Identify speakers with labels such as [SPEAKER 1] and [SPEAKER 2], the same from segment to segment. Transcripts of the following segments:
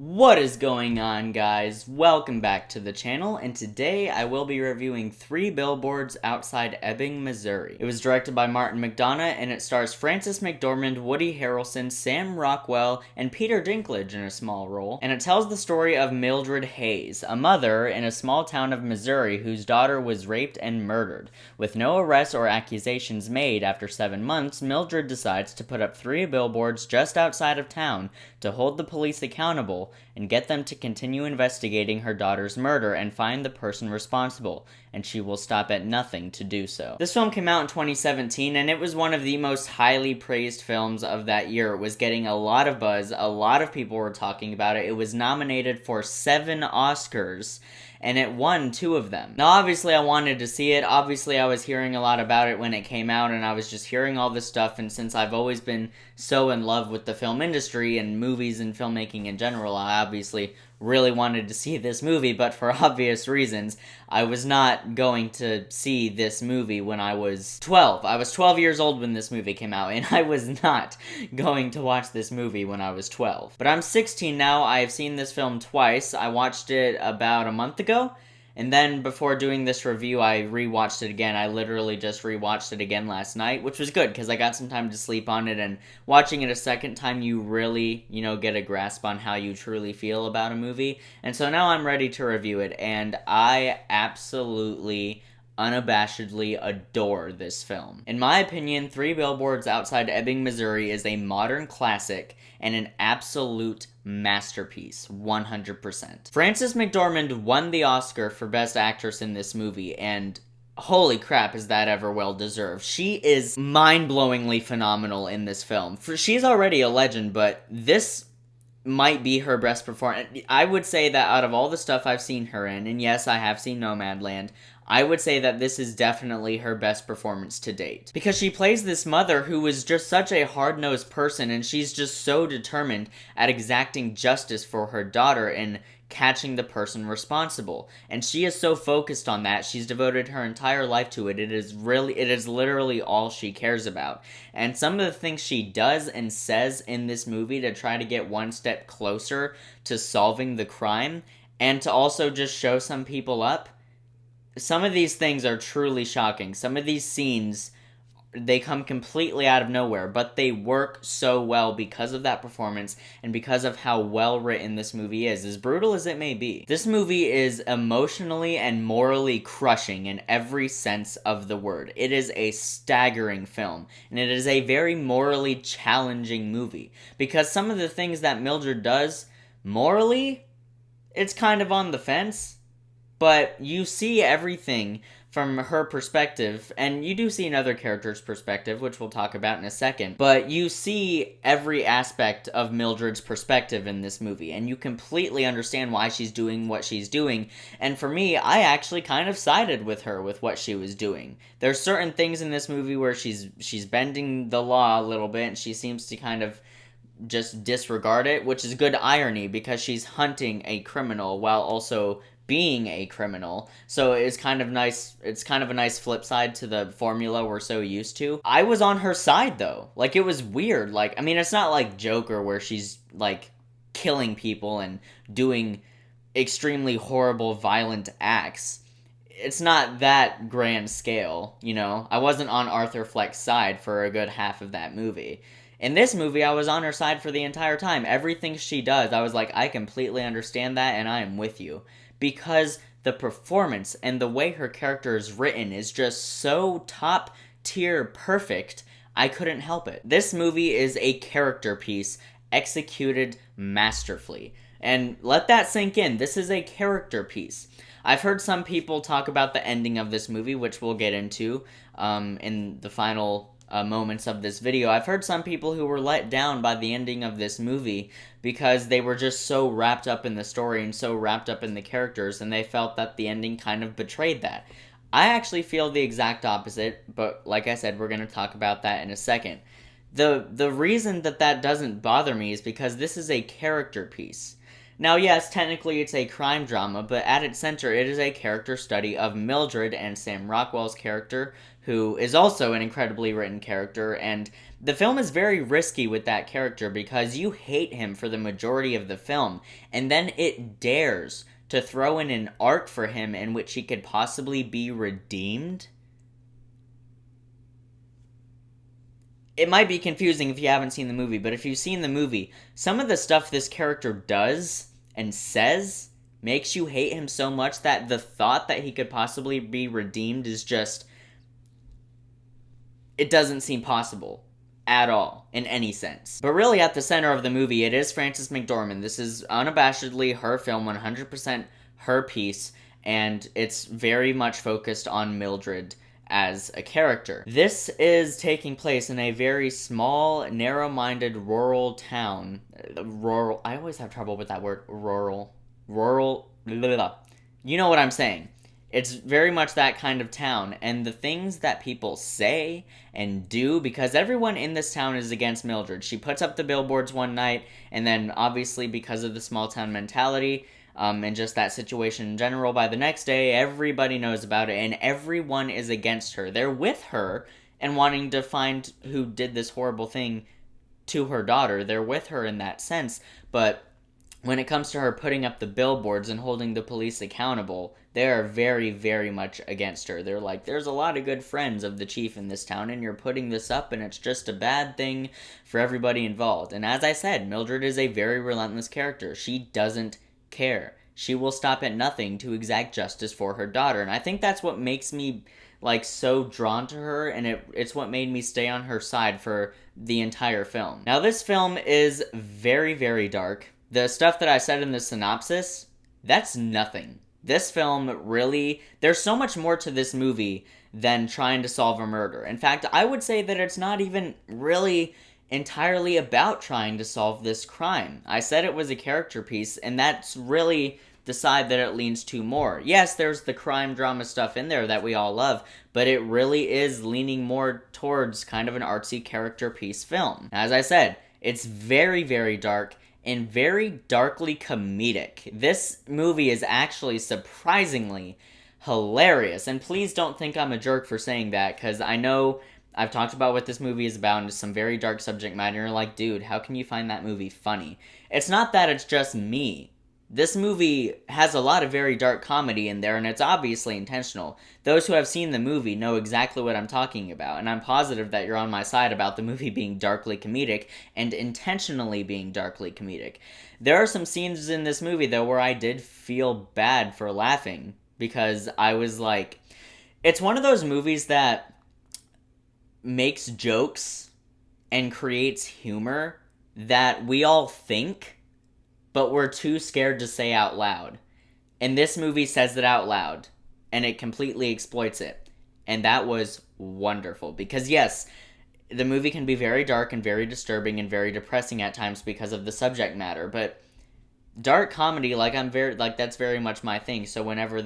[SPEAKER 1] What is going on, guys? Welcome back to the channel, and today I will be reviewing Three Billboards Outside Ebbing, Missouri. It was directed by Martin McDonagh, and it stars Frances McDormand, Woody Harrelson, Sam Rockwell, and Peter Dinklage in a small role. And it tells the story of Mildred Hayes, a mother in a small town of Missouri whose daughter was raped and murdered. With no arrests or accusations made after 7 months, Mildred decides to put up 3 billboards just outside of town to hold the police accountable and get them to continue investigating her daughter's murder and find the person responsible, and she will stop at nothing to do so. This film came out in 2017, and it was one of the most highly praised films of that year. It was getting a lot of buzz, a lot of people were talking about it. It was nominated for 7 Oscars, and it won 2 of them. Now, obviously, I wanted to see it. Obviously, I was hearing a lot about it when it came out, and I was just hearing all this stuff, and since I've always been so in love with the film industry and movies and filmmaking in general, I obviously really wanted to see this movie, but for obvious reasons, I was not going to see this movie when I was 12. I was 12 years old when this movie came out, and I was not going to watch this movie when I was 12. But I'm 16 now. I've seen this film twice. I watched it about a month ago, and then before doing this review, I rewatched it again. I literally just rewatched it again last night, which was good because I got some time to sleep on it, and watching it a second time, you really, get a grasp on how you truly feel about a movie. And so now I'm ready to review it, and I absolutely unabashedly adore this film. In my opinion, Three Billboards Outside Ebbing, Missouri is a modern classic and an absolute masterpiece, 100%. Frances McDormand won the Oscar for Best Actress in this movie, and holy crap, is that ever well deserved. She is mind-blowingly phenomenal in this film. She's already a legend, but this might be her best performance. I would say that out of all the stuff I've seen her in, and yes, I have seen Nomadland, I would say that this is definitely her best performance to date. Because she plays this mother who is just such a hard-nosed person, and she's just so determined at exacting justice for her daughter and catching the person responsible. And she is so focused on that. She's devoted her entire life to it. It is literally all she cares about. And some of the things she does and says in this movie to try to get one step closer to solving the crime, and to also just show some people up, some of these things are truly shocking. Some of these scenes, they come completely out of nowhere, but they work so well because of that performance and because of how well written this movie is, as brutal as it may be. This movie is emotionally and morally crushing in every sense of the word. It is a staggering film, and it is a very morally challenging movie, because some of the things that Mildred does, morally, it's kind of on the fence. But you see everything from her perspective, and you do see another character's perspective, which we'll talk about in a second, but you see every aspect of Mildred's perspective in this movie, and you completely understand why she's doing what she's doing, and for me, I actually kind of sided with her with what she was doing. There's certain things in this movie where she's bending the law a little bit, and she seems to kind of just disregard it, which is good irony, because she's hunting a criminal while also being a criminal. So it's kind of nice. It's kind of a nice flip side to the formula we're so used to. I was on her side though. Like, it was weird. Like, I mean, it's not like Joker where she's like killing people and doing extremely horrible violent acts. It's not that grand scale, I wasn't on Arthur Fleck's side for a good half of that movie. In this movie, I was on her side for the entire time. Everything she does, I was like, I completely understand that, and I am with you. Because the performance and the way her character is written is just so top tier perfect, I couldn't help it. This movie is a character piece executed masterfully. And let that sink in. This is a character piece. I've heard some people talk about the ending of this movie, which we'll get into in the final moments of this video. I've heard some people who were let down by the ending of this movie because they were just so wrapped up in the story and so wrapped up in the characters, and they felt that the ending kind of betrayed that. I actually feel the exact opposite, but like I said, we're going to talk about that in a second. The reason that doesn't bother me is because this is a character piece. Now, yes, technically it's a crime drama, but at its center, it is a character study of Mildred and Sam Rockwell's character, who is also an incredibly written character, and the film is very risky with that character because you hate him for the majority of the film, and then it dares to throw in an arc for him in which he could possibly be redeemed. It might be confusing if you haven't seen the movie, but if you've seen the movie, some of the stuff this character does and says makes you hate him so much that the thought that he could possibly be redeemed is just... it doesn't seem possible at all, in any sense. But really, at the center of the movie, it is Frances McDormand. This is unabashedly her film, 100% her piece, and it's very much focused on Mildred as a character. This is taking place in a very small, narrow-minded rural town. Rural, I always have trouble with that word, rural, blah, blah, blah. You know what I'm saying. It's very much that kind of town, and the things that people say and do, because everyone in this town is against Mildred. She puts up the billboards one night, and then obviously because of the small town mentality, and just that situation in general, by the next day, everybody knows about it, and everyone is against her. They're with her, and wanting to find who did this horrible thing to her daughter. They're with her in that sense, but when it comes to her putting up the billboards and holding the police accountable, they are very, very much against her. They're like, there's a lot of good friends of the chief in this town, and you're putting this up, and it's just a bad thing for everybody involved. And as I said, Mildred is a very relentless character. She doesn't care. She will stop at nothing to exact justice for her daughter, and I think that's what makes me, like, so drawn to her, and it's what made me stay on her side for the entire film. Now, this film is very, very dark. The stuff that I said in the synopsis, that's nothing. This film really... there's so much more to this movie than trying to solve a murder. In fact, I would say that it's not even really entirely about trying to solve this crime. I said it was a character piece, and that's really the side that it leans to more. Yes, there's the crime drama stuff in there that we all love, but it really is leaning more towards kind of an artsy character piece film. As I said, it's very, very dark and very darkly comedic. This movie is actually surprisingly hilarious, and please don't think I'm a jerk for saying that, because I know I've talked about what this movie is about and some very dark subject matter, and you're like, dude, how can you find that movie funny? It's not that, it's just me. This movie has a lot of very dark comedy in there, and it's obviously intentional. Those who have seen the movie know exactly what I'm talking about, and I'm positive that you're on my side about the movie being darkly comedic, and intentionally being darkly comedic. There are some scenes in this movie, though, where I did feel bad for laughing, because I was like... it's one of those movies that makes jokes and creates humor that we all think, but we're too scared to say out loud. And this movie says it out loud, and it completely exploits it. And that was wonderful, because yes, the movie can be very dark and very disturbing and very depressing at times because of the subject matter, but dark comedy, that's very much my thing. So whenever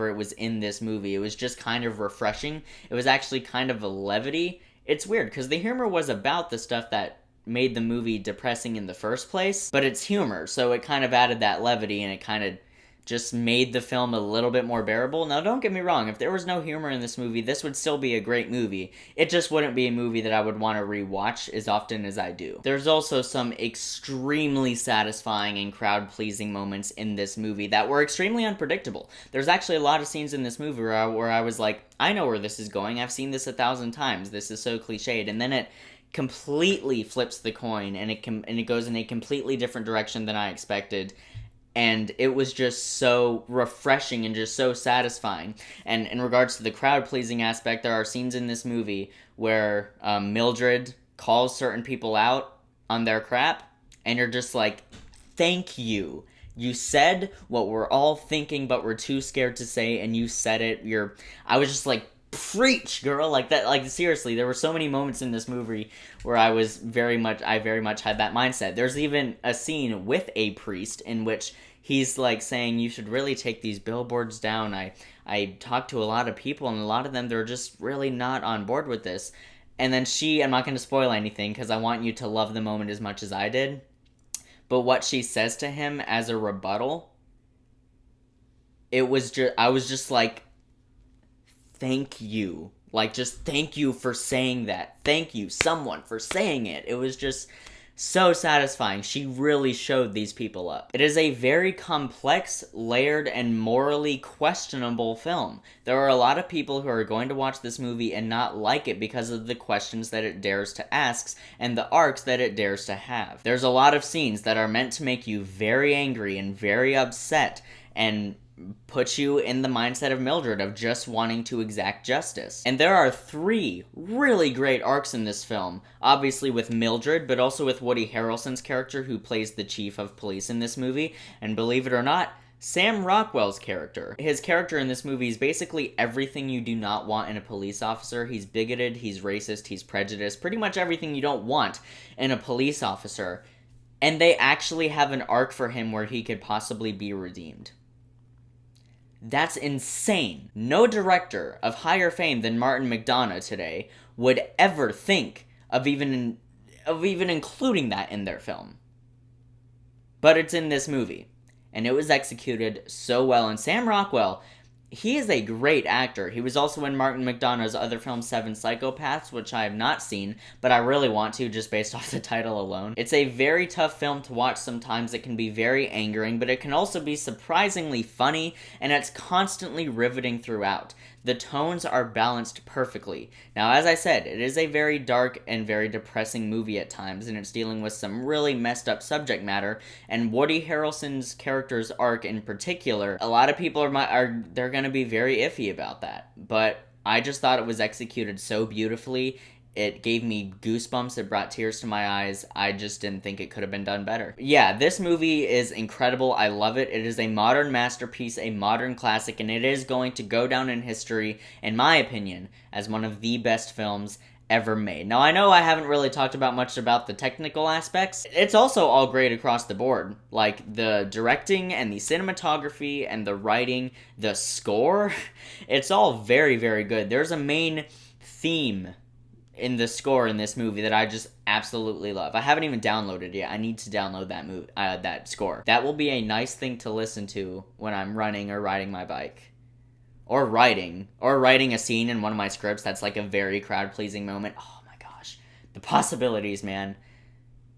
[SPEAKER 1] it was in this movie, it was just kind of refreshing. It was actually kind of a levity. It's weird, because the humor was about the stuff that made the movie depressing in the first place, but it's humor, so it kind of added that levity, and it kind of just made the film a little bit more bearable. Now, don't get me wrong, if there was no humor in this movie, this would still be a great movie. It just wouldn't be a movie that I would want to rewatch as often as I do. There's also some extremely satisfying and crowd-pleasing moments in this movie that were extremely unpredictable. There's actually a lot of scenes in this movie where I was like, I know where this is going, I've seen this 1,000 times, this is so cliched, and then it completely flips the coin, and it goes in a completely different direction than I expected, and it was just so refreshing and just so satisfying. And in regards to the crowd-pleasing aspect, there are scenes in this movie where Mildred calls certain people out on their crap, and you're just like, thank you. You said what we're all thinking, but we're too scared to say, and you said it. I was just like, preach, girl, like that. Like, seriously, there were so many moments in this movie where I very much had that mindset. There's even a scene with a priest in which he's like saying, you should really take these billboards down. I talked to a lot of people, and a lot of them, they're just really not on board with this. And then I'm not going to spoil anything because I want you to love the moment as much as I did, but what she says to him as a rebuttal, I was just like, thank you. Like, just thank you for saying that. Thank you, someone, for saying it. It was just so satisfying. She really showed these people up. It is a very complex, layered, and morally questionable film. There are a lot of people who are going to watch this movie and not like it because of the questions that it dares to ask and the arcs that it dares to have. There's a lot of scenes that are meant to make you very angry and very upset and put you in the mindset of Mildred of just wanting to exact justice. And there are 3 really great arcs in this film, obviously with Mildred, but also with Woody Harrelson's character who plays the chief of police in this movie, and believe it or not, Sam Rockwell's character. His character in this movie is basically everything you do not want in a police officer. He's bigoted, he's racist, he's prejudiced, pretty much everything you don't want in a police officer. And they actually have an arc for him where he could possibly be redeemed. That's insane. No director of higher fame than Martin McDonagh today would ever think of even including that in their film. But it's in this movie, and it was executed so well. And Sam Rockwell, he is a great actor. He was also in Martin McDonagh's other film, Seven Psychopaths, which I have not seen, but I really want to just based off the title alone. It's a very tough film to watch sometimes. It can be very angering, but it can also be surprisingly funny, and it's constantly riveting throughout. The tones are balanced perfectly. Now, as I said, it is a very dark and very depressing movie at times, and it's dealing with some really messed up subject matter, and Woody Harrelson's character's arc in particular, a lot of people they're gonna be very iffy about that, but I just thought it was executed so beautifully. It gave me goosebumps, it brought tears to my eyes. I just didn't think it could have been done better. Yeah, this movie is incredible. I love it. It is a modern masterpiece, a modern classic, and it is going to go down in history, in my opinion, as one of the best films ever made. Now, I know I haven't really talked about much about the technical aspects. It's also all great across the board. Like, the directing and the cinematography and the writing, the score, it's all very, very good. There's a main theme in the score in this movie that I just absolutely love. I haven't even downloaded it yet. I need to download that score. That will be a nice thing to listen to when I'm running or riding my bike. Or writing a scene in one of my scripts that's like a very crowd-pleasing moment. Oh my gosh. The possibilities, man.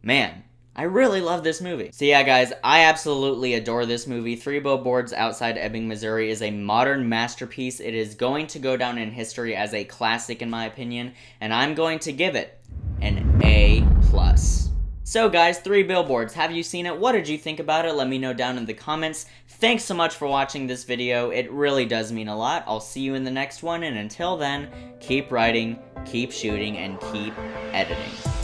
[SPEAKER 1] Man, I really love this movie. So yeah, guys, I absolutely adore this movie. Three Billboards Outside Ebbing, Missouri is a modern masterpiece. It is going to go down in history as a classic, in my opinion, and I'm going to give it an A+. So guys, Three Billboards, have you seen it? What did you think about it? Let me know down in the comments. Thanks so much for watching this video. It really does mean a lot. I'll see you in the next one, and until then, keep writing, keep shooting, and keep editing.